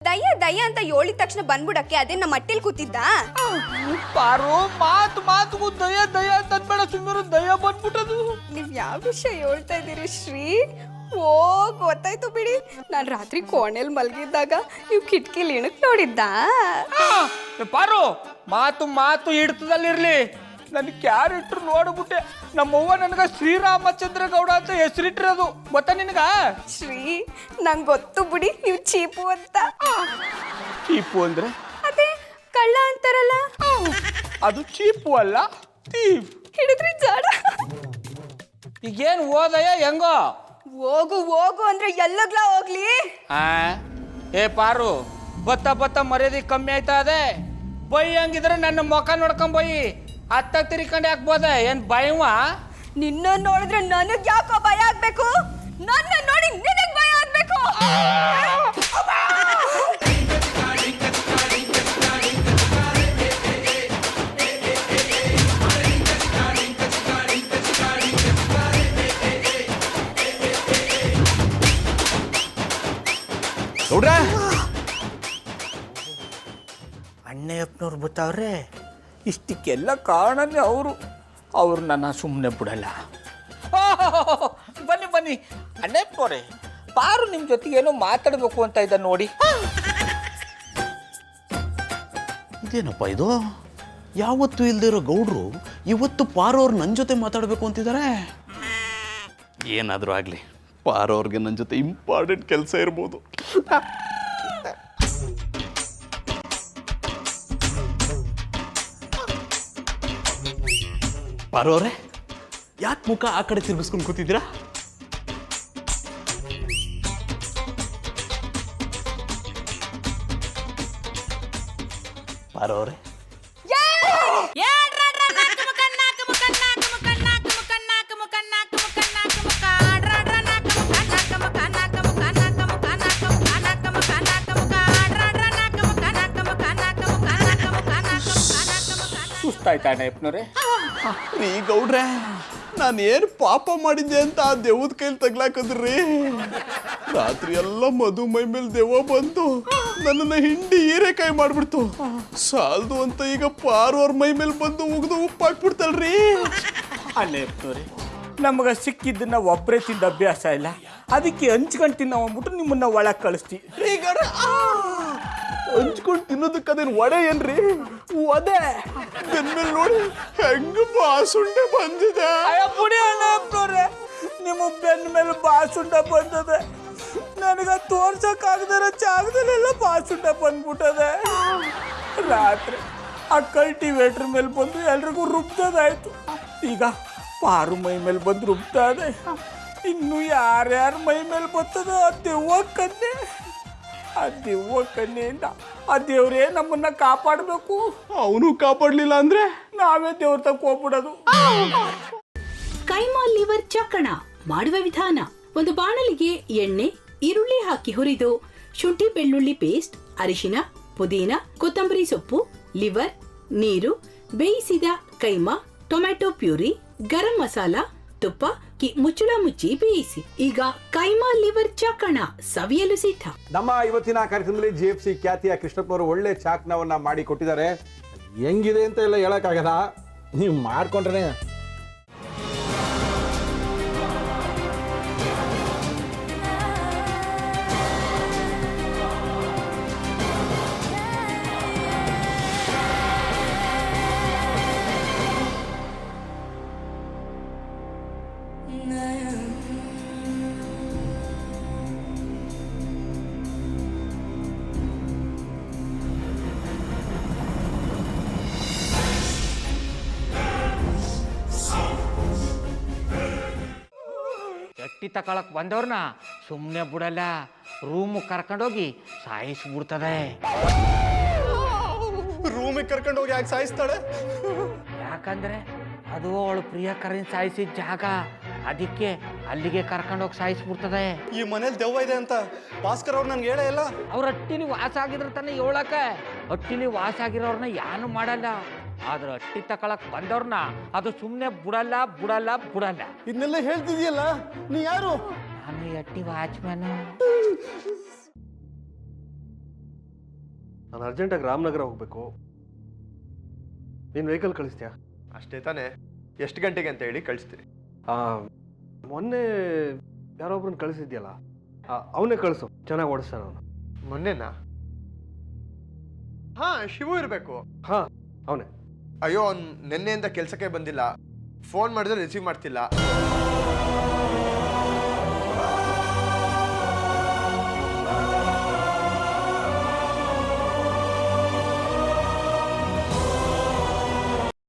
ದಯ್ಯ ದಯ್ಯ ಅಂತ ಹೇಳಿದ ತಕ್ಷಣ ಬಂದ್ಬಿಡಕ್ಕೆ ಅದೇ ನಮ್ಮ ಮಟ್ಟಿಲ್ ಕೂತಿದ್ದ. ಪಾರು ಮಾತು ದಯ ದಯ ತಂದ್ಬೇಡ, ಸುಮ್ಮನೆ ದಯ ಬಂದ್ಬಿಟ್ಟದು. ನೀವ್ ಯಾವ ವಿಷಯ ಹೇಳ್ತಾ ಇದ್ದೀರಿ ಶ್ರೀ? ಓ ಗೊತ್ತಾಯ್ತು ಬಿಡಿ. ನಾನು ರಾತ್ರಿ ಕೋಣೆಲ್ ಮಲಗಿದ್ದಾಗ ನೀವು ಕಿಟಕಿಲಿ ಇಣಕ್ ನೋಡಿದ್ದ. ಪಾರು ಮಾತು ಹಿಡ್ತದಲ್ಲಿರ್ಲಿ, ನನ್ ಕ್ಯಾರೆಕ್ಟರ್ ನೋಡ್ಬಿಟ್ಟೆ. ನಮ್ಮವ್ವ ನನಗ ಶ್ರೀರಾಮಚಂದ್ರ ಗೌಡ ಅಂತ ಹೆಸರಿಟ್ಟಿರೋದು ಗೊತ್ತಾ ನಿನಗ? ಶ್ರೀ ನಂಗೆ ಗೊತ್ತು ಬಿಡಿ, ನೀವು ಚೀಪು ಅಂತ. ಚೀಪು ಅಂದ್ರೆ ಅದೇ ಕಳ್ಳ ಅಂತಾರಲ್ಲ, ಅದು ಚೀಪು ಅಲ್ಲ, ತೀಪ್. ಹಿಡಿದ್ರಿ ಜಾಡ. ಈಗೇನು ಓದಯ್ಯ ಹೆಂಗೋ? ಹೋಗು ಅಂದ್ರೆ ಎಲ್ಲಗ್ಲಾ ಹೋಗ್ಲಿ? ಏ ಪಾರು, ಬತ್ತ ಮರ್ಯಾದೆ ಕಮ್ಮಿ ಆಯ್ತಾ ಅದೇ? ಬೈ ಹಂಗಿದ್ರೆ ನನ್ನ ಮುಖ ನೋಡ್ಕೊಂಡ್ ಬೈ. ಅತ್ತ ತಿರ್ಕೊಂಡು ಹಾಕ್ಬೋದ? ಏನ್ ಭಯವ? ನಿನ್ನ ನೋಡಿದ್ರೆ ನನಗ್ ಯಾಕೋ ಭಯ ಆಗ್ಬೇಕು? ನನ್ನ ನೋಡಿ ನಿನಗ್ ಭಯ ಆಗ್ಬೇಕು? ನೋಡ್ರ ಅಣ್ಣಯ್ಯಪ್ಪನವ್ರು ಗೊತ್ತವ್ರೆ. ಇಷ್ಟಕ್ಕೆಲ್ಲ ಕಾರಣನೇ ಅವರು ನನ್ನ ಸುಮ್ಮನೆ ಬಿಡಲ್ಲ. ಬನ್ನಿ ಅಣ್ಣಯ್ಯಪ್ಪನವ್ರೆ, ಪಾರು ನಿಮ್ಮ ಜೊತೆಗೆ ಏನೋ ಮಾತಾಡಬೇಕು ಅಂತ ಇದ್ದ ನೋಡಿ. ಇದೇನಪ್ಪ ಇದು? ಯಾವತ್ತೂ ಇಲ್ದಿರೋ ಗೌಡ್ರು ಇವತ್ತು ಪಾರೋರು ನನ್ನ ಜೊತೆ ಮಾತಾಡಬೇಕು ಅಂತಿದ್ದಾರೆ. ಏನಾದರೂ ಆಗಲಿ, ಪಾರೋರ್ಗೆ ನನ್ನ ಜೊತೆ ಇಂಪಾರ್ಟೆಂಟ್ ಕೆಲಸ ಇರ್ಬೋದು. ಪಾರೋರೆ, ಯಾಕೆ ಮುಖ ಆ ಕಡೆ ತಿರ್ಗಿಸ್ಕೊಂಡು ಕೂತಿದ್ದೀರಾ? ಪಾರೋರೆ, ಸುಸ್ತಾಯ್ತಾ ಅಣ್ಣಯ್ಯಪ್ಪನವ್ರೆ? ರೀ ಗೌಡ್ರೆ, ನಾನೇನು ಪಾಪ ಮಾಡಿದ್ದೆ ಅಂತ ಆ ದೇವದ ಕೈಲಿ ತಗ್ಲಾಕದ್ರಿ. ರಾತ್ರಿ ಎಲ್ಲ ಮಧು ಮೈ ಮೇಲೆ ದೆವ್ವ ಬಂತು, ನನ್ನನ್ನು ಹಿಂಡಿ ಹೀರೆಕಾಯಿ ಮಾಡ್ಬಿಡ್ತು. ಸಾಲ್ದು ಅಂತ ಈಗ ಪಾರ್ವರ್ ಮೈ ಮೇಲೆ ಬಂದು ಉಗ್ದು ಉಪ್ಪು ಹಾಕ್ಬಿಡ್ತಲ್ರಿ. ಅಣ್ಣಯ್ಯಪ್ಪನವ್ರೆ, ನಮಗೆ ಸಿಕ್ಕಿದ್ದನ್ನ ಒಬ್ಬರೇ ತಿಂದ ಅಭ್ಯಾಸ ಇಲ್ಲ, ಅದಕ್ಕೆ ಹಂಚ್ಕೊಂಡು ತಿನ್ನೋ ಅಂದ್ಬಿಟ್ಟು ನಿಮ್ಮನ್ನ ಒಳಗೆ ಕಳಿಸ್ತೀವಿ. ರೀ ಗೌಡ್ರೆ, ಹಂಚ್ಕೊಂಡು ತಿನ್ನೋದಕ್ಕೆ ಅದೇನು ಒಡೆ ಏನ್ರಿ? ಒದೆ ಬೆನ್ಮೇಲೆ ನೋಡಿ ಹೆಂಗ ಬಾಸುಂಡೆ ಬಂದಿದೆ. ಪುಡಿ ಅಣ್ಣಯ್ಯಪ್ಪನವ್ರೆ, ನಿಮ್ಮ ಬೆನ್ನ ಮೇಲೆ ಬಾಸುಂಡ ಬಂದದೆ. ನನಗೆ ತೋರ್ಸಕ್ಕಾಗದಿರೋ ಜಾಗದಲ್ಲೆಲ್ಲ ಬಾಸುಂಡ ಬಂದ್ಬಿಟ್ಟದೆ. ರಾತ್ರಿ ಆ ಕಲ್ಟಿವೇಟ್ರ್ ಮೇಲೆ ಬಂದು ಎಲ್ರಿಗೂ ರುಬ್ದದಾಯ್ತು. ಈಗ ಪಾರು ಮೈ ಮೇಲೆ ಬಂದು ರುಬ್ತಾ ಇದೆ. ಇನ್ನು ಯಾರ್ಯಾರ ಮೈ ಮೇಲೆ ಬರ್ತದೋ ಆ ದೆವ್ವ ಕನ್ನೆಯಿಂದ ಆ ದೇವ್ರೇ ನಮ್ಮನ್ನ ಕಾಪಾಡಬೇಕು. ಅವನು ಕಾಪಾಡಲಿಲ್ಲ ಅಂದ್ರೆ ನಾವೇ ದೇವ್ರ ತಕ್ಕ ಹೋಗ್ಬಿಡೋದು. ಕೈಮಾ ಲಿವರ್ ಚಕ್ಕಣ ಮಾಡುವ ವಿಧಾನ: ಒಂದು ಬಾಣಲಿಗೆ ಎಣ್ಣೆ, ಈರುಳ್ಳಿ ಹಾಕಿ ಹುರಿದು ಶುಂಠಿ ಬೆಳ್ಳುಳ್ಳಿ ಪೇಸ್ಟ್, ಅರಿಶಿನ, ಪುದೀನ, ಕೊತ್ತಂಬರಿ ಸೊಪ್ಪು, ಲಿವರ್, ನೀರು, ಬೇಯಿಸಿದ ಕೈಮಾ, ಟೊಮ್ಯಾಟೊ ಪ್ಯೂರಿ, ಗರಂ ಮಸಾಲ, ತುಪ್ಪ ಮುಚ್ಚಳ ಮುಚ್ಚಿ ಬೇಯಿಸಿ. ಈಗ ಕೈಮಾ ಲಿವರ್ ಚಾಕಣ ಸವಿಯಲು ಸಿದ್ಧ. ನಮ್ಮ ಇವತ್ತಿನ ಕಾರ್ಯಕ್ರಮದಲ್ಲಿ GFC ಖ್ಯಾತಿಯ ಕೃಷ್ಣಪ್ಪನವರು ಒಳ್ಳೆ ಚಾಕ್ನವನ್ನ ಮಾಡಿ ಕೊಟ್ಟಿದ್ದಾರೆ. ಹೆಂಗಿದೆ ಅಂತ ಎಲ್ಲ ಹೇಳಕ್ಕಾಗಲ್ಲ, ನೀವು ಮಾಡ್ಕೊಂಡ್ರೆ. ಎಟ್ಟಿ ತಕೊಳಕ್ ಬಂದವ್ರನ್ನ ಸುಮ್ಮನೆ ಬಿಡಲ್ಲ, ರೂಮ್ ಕರ್ಕೊಂಡೋಗಿ ಸಾಯಿಸ್ಬಿಡ್ತದೆ. ರೂಮಿಗೆ ಕರ್ಕೊಂಡು ಹೋಗಿ ಯಾಕೆ ಸಾಯಿಸ್ತಾಳೆ? ಯಾಕಂದ್ರೆ ಅದು ಅವಳು ಪ್ರಿಯಕರನ್ ಸಾಯಿಸಿದ ಜಾಗ, ಅದಕ್ಕೆ ಅಲ್ಲಿಗೆ ಕರ್ಕೊಂಡೋಗಿ ಸಾಯಿಸ್ಬಿಡ್ತದೆ. ಈ ಮನೇಲಿ ದೆವ್ವ ಇದೆ ಅಂತ ಭಾಸ್ಕರ್ ಅವ್ರು ನನ್ಗೆ ಹೇಳೇ ಇಲ್ಲ. ಅವ್ರ ಹಟ್ಟಿಲಿ ವಾಸ ಆಗಿದ್ರೆ ತಾನೆ ಹೇಳಕ. ಹಟ್ಟಿಲಿ ವಾಸ ಆಗಿರೋರ್ನ ಯಾನು ಮಾಡಲ್ಲ, ಆದ್ರೆ ಹಟ್ಟಿ ತಕೊಳಕ್ ಬಂದವ್ರನ್ನ ಅದು ಸುಮ್ಮನೆ ಬಿಡಲ್ಲ. ಇದನ್ನೆಲ್ಲ ಹೇಳ್ತಿದ್ಯಲ್ಲ, ನೀ ಯಾರು? ನಾನು ಹಟ್ಟಿ ವಾಚ್ಮ್ಯಾನು. ನಾನು ಅರ್ಜೆಂಟಾಗಿ ರಾಮನಗರ ಹೋಗಬೇಕು. ನೀನು ವೆಹಿಕಲ್ ಕಳಿಸ್ತೀಯಾ? ಅಷ್ಟೇ ತಾನೇ. ಎಷ್ಟು ಗಂಟೆಗೆ ಅಂತ ಹೇಳಿ ಕಳಿಸ್ತೀನಿ. ಮೊನ್ನೆ ಯಾರೊಬ್ರನ್ನ ಕಳಿಸಿದ್ಯಲ್ಲ, ಅವನೇ ಕಳಿಸು, ಚೆನ್ನಾಗಿ ಓಡಿಸ್ತಾನೆ ಅವನು. ಮೊನ್ನೆನಾ? ಹಾಂ, ಶಿವು ಇರಬೇಕು. ಹಾಂ, ಅವನೇ. ಅಯ್ಯೋ, ಅವ್ನು ನಿನ್ನೆಯಿಂದ ಕೆಲಸಕ್ಕೆ ಬಂದಿಲ್ಲ. ಫೋನ್ ಮಾಡಿದ್ರೆ ರಿಸೀವ್ ಮಾಡ್ತಿಲ್ಲ.